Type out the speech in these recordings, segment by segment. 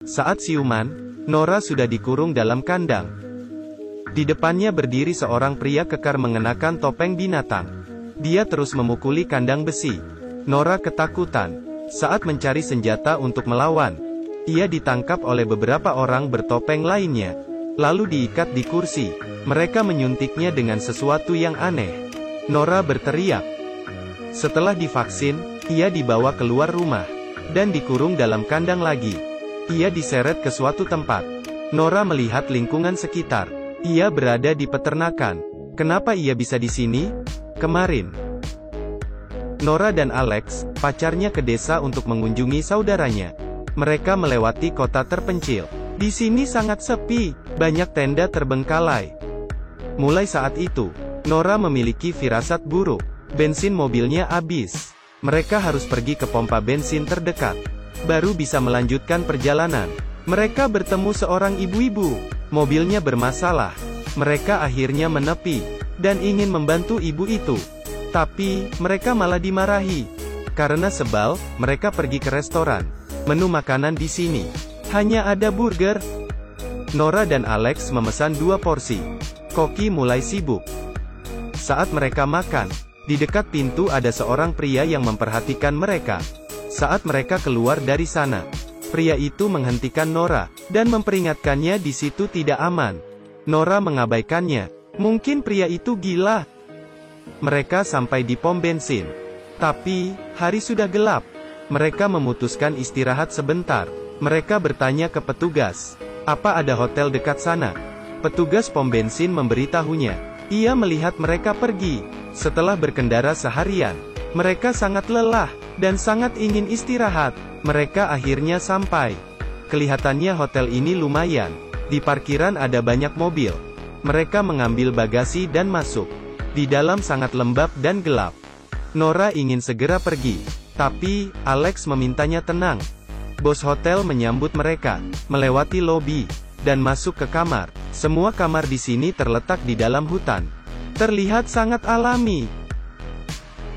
Saat siuman, Nora sudah dikurung dalam kandang. Di depannya berdiri seorang pria kekar mengenakan topeng binatang. Dia terus memukuli kandang besi. Nora ketakutan. Saat mencari senjata untuk melawan, ia ditangkap oleh beberapa orang bertopeng lainnya. Lalu diikat di kursi. Mereka menyuntiknya dengan sesuatu yang aneh. Nora berteriak. Setelah divaksin, ia dibawa keluar rumah. Dan dikurung dalam kandang lagi. Ia diseret ke suatu tempat. Nora melihat lingkungan sekitar. Ia berada di peternakan. Kenapa ia bisa di sini? Kemarin, Nora dan Alex, pacarnya ke desa untuk mengunjungi saudaranya. Mereka melewati kota terpencil. Di sini sangat sepi, banyak tenda terbengkalai. Mulai saat itu, Nora memiliki firasat buruk. Bensin mobilnya habis. Mereka harus pergi ke pompa bensin terdekat. Baru bisa melanjutkan perjalanan. Mereka bertemu seorang ibu-ibu. Mobilnya bermasalah. Mereka akhirnya menepi, dan ingin membantu ibu itu. Tapi, mereka malah dimarahi. Karena sebal, mereka pergi ke restoran. Menu makanan di sini hanya ada burger. Nora dan Alex memesan 2 porsi. Koki mulai sibuk. Saat mereka makan, di dekat pintu ada seorang pria yang memperhatikan mereka. Saat mereka keluar dari sana, pria itu menghentikan Nora, dan memperingatkannya di situ tidak aman. Nora mengabaikannya. Mungkin pria itu gila. Mereka sampai di pom bensin. Tapi, hari sudah gelap. Mereka memutuskan istirahat sebentar. Mereka bertanya ke petugas, apa ada hotel dekat sana? Petugas pom bensin memberitahunya. Ia melihat mereka pergi. Setelah berkendara seharian, mereka sangat lelah, dan sangat ingin istirahat. Mereka akhirnya sampai. Kelihatannya hotel ini lumayan. Di parkiran ada banyak mobil. Mereka mengambil bagasi dan masuk. Di dalam sangat lembab dan gelap. Nora ingin segera pergi. Tapi, Alex memintanya tenang. Bos hotel menyambut mereka, melewati lobi, dan masuk ke kamar. Semua kamar di sini terletak di dalam hutan. Terlihat sangat alami.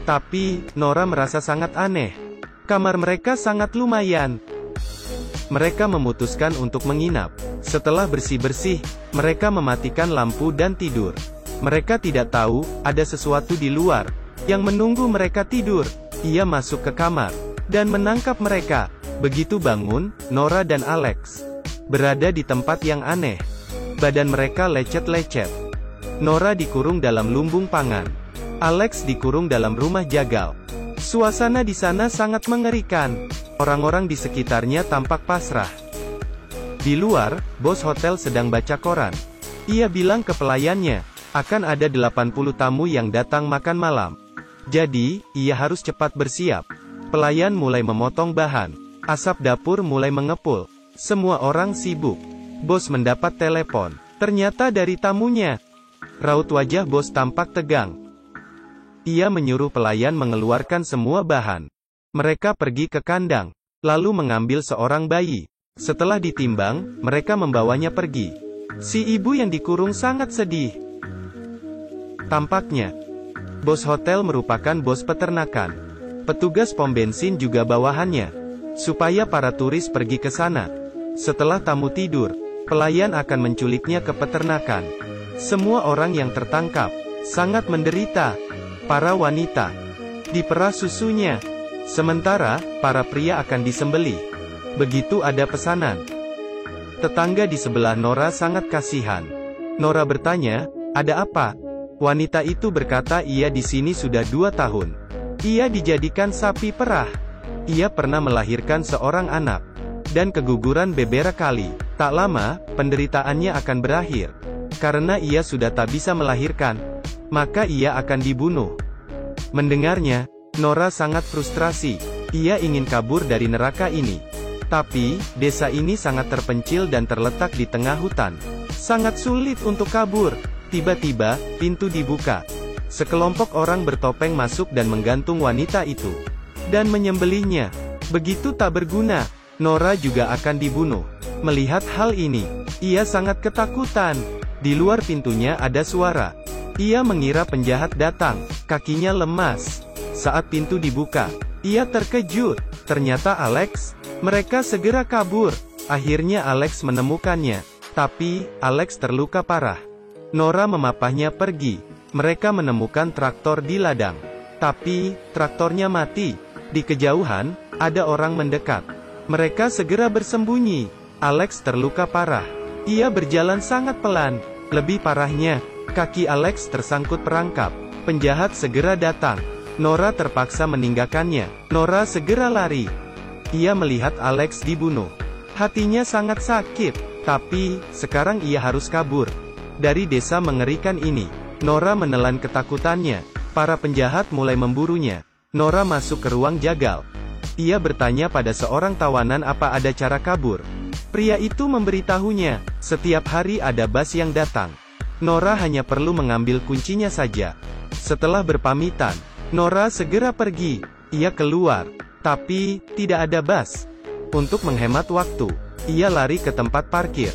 Tapi, Nora merasa sangat aneh. Kamar mereka sangat lumayan. Mereka memutuskan untuk menginap. Setelah bersih-bersih, mereka mematikan lampu dan tidur. Mereka tidak tahu, ada sesuatu di luar, yang menunggu mereka tidur. Ia masuk ke kamar, dan menangkap mereka. Begitu bangun, Nora dan Alex berada di tempat yang aneh. Badan mereka lecet-lecet. Nora dikurung dalam lumbung pangan. Alex dikurung dalam rumah jagal. Suasana di sana sangat mengerikan. Orang-orang di sekitarnya tampak pasrah. Di luar, bos hotel sedang baca koran. Ia bilang ke pelayannya, akan ada 80 tamu yang datang makan malam. Jadi, ia harus cepat bersiap. Pelayan mulai memotong bahan. Asap dapur mulai mengepul. Semua orang sibuk. Bos mendapat telepon. Ternyata dari tamunya. Raut wajah bos tampak tegang. Ia menyuruh pelayan mengeluarkan semua bahan. Mereka pergi ke kandang, lalu mengambil seorang bayi. Setelah ditimbang, mereka membawanya pergi. Si ibu yang dikurung sangat sedih. Tampaknya, bos hotel merupakan bos peternakan. Petugas pom bensin juga bawahannya, supaya para turis pergi ke sana. Setelah tamu tidur, pelayan akan menculiknya ke peternakan. Semua orang yang tertangkap sangat menderita. Para wanita diperas susunya, sementara para pria akan disembelih. Begitu ada pesanan. Tetangga di sebelah Nora sangat kasihan. Nora bertanya, ada apa? Wanita itu berkata ia di sini sudah 2 tahun. Ia dijadikan sapi perah. Ia pernah melahirkan seorang anak, dan keguguran beberapa kali. Tak lama, penderitaannya akan berakhir. Karena ia sudah tak bisa melahirkan, maka ia akan dibunuh. Mendengarnya, Nora sangat frustrasi. Ia ingin kabur dari neraka ini. Tapi, desa ini sangat terpencil dan terletak di tengah hutan. Sangat sulit untuk kabur. Tiba-tiba, pintu dibuka. Sekelompok orang bertopeng masuk dan menggantung wanita itu. Dan menyembelihnya. Begitu tak berguna, Nora juga akan dibunuh. Melihat hal ini, ia sangat ketakutan. Di luar pintunya ada suara. Ia mengira penjahat datang. Kakinya lemas. Saat pintu dibuka, ia terkejut. Ternyata Alex. Mereka segera kabur. Akhirnya Alex menemukannya. Tapi, Alex terluka parah. Nora memapahnya pergi. Mereka menemukan traktor di ladang. Tapi, traktornya mati. Di kejauhan, ada orang mendekat. Mereka segera bersembunyi. Alex terluka parah. Ia berjalan sangat pelan. Lebih parahnya, kaki Alex tersangkut perangkap. Penjahat segera datang. Nora terpaksa meninggalkannya. Nora segera lari. Ia melihat Alex dibunuh. Hatinya sangat sakit. Tapi, sekarang ia harus kabur. Dari desa mengerikan ini, Nora menelan ketakutannya. Para penjahat mulai memburunya. Nora masuk ke ruang jagal. Ia bertanya pada seorang tawanan apa ada cara kabur. Pria itu memberitahunya, setiap hari ada bas yang datang. Nora hanya perlu mengambil kuncinya saja. Setelah berpamitan, Nora segera pergi. Ia keluar, tapi tidak ada bas. Untuk menghemat waktu, ia lari ke tempat parkir.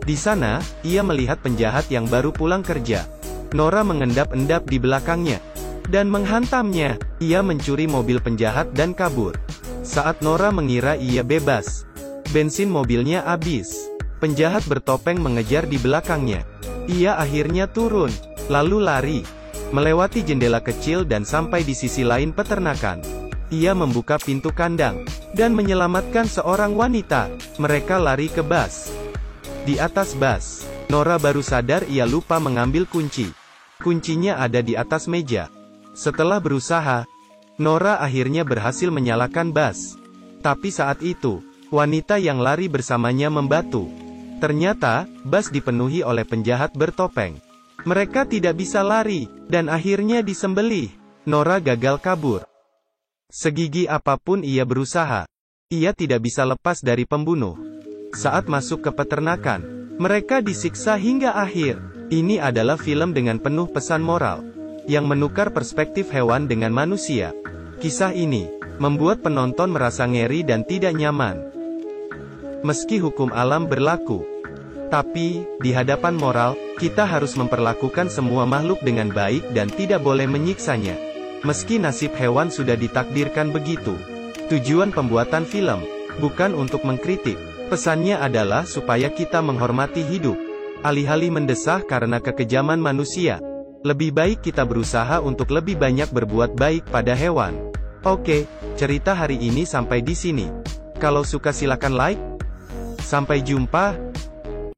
Di sana, ia melihat penjahat yang baru pulang kerja. Nora mengendap-endap di belakangnya dan menghantamnya. Ia mencuri mobil penjahat dan kabur. Saat Nora mengira ia bebas, bensin mobilnya habis. Penjahat bertopeng mengejar di belakangnya. Ia akhirnya turun, lalu lari, melewati jendela kecil dan sampai di sisi lain peternakan. Ia membuka pintu kandang, dan menyelamatkan seorang wanita. Mereka lari ke bas. Di atas bas, Nora baru sadar ia lupa mengambil kunci. Kuncinya ada di atas meja. Setelah berusaha, Nora akhirnya berhasil menyalakan bas. Tapi saat itu, wanita yang lari bersamanya membatu. Ternyata, bas dipenuhi oleh penjahat bertopeng. Mereka tidak bisa lari, dan akhirnya disembelih. Nora gagal kabur. Segigi apapun ia berusaha, ia tidak bisa lepas dari pembunuh. Saat masuk ke peternakan, mereka disiksa hingga akhir. Ini adalah film dengan penuh pesan moral, yang menukar perspektif hewan dengan manusia. Kisah ini membuat penonton merasa ngeri dan tidak nyaman. Meski hukum alam berlaku, tapi, di hadapan moral, kita harus memperlakukan semua makhluk dengan baik dan tidak boleh menyiksanya. Meski nasib hewan sudah ditakdirkan begitu. Tujuan pembuatan film bukan untuk mengkritik. Pesannya adalah supaya kita menghormati hidup. Alih-alih mendesah karena kekejaman manusia, lebih baik kita berusaha untuk lebih banyak berbuat baik pada hewan. Oke, cerita hari ini sampai di sini. Kalau suka silakan like. Sampai jumpa.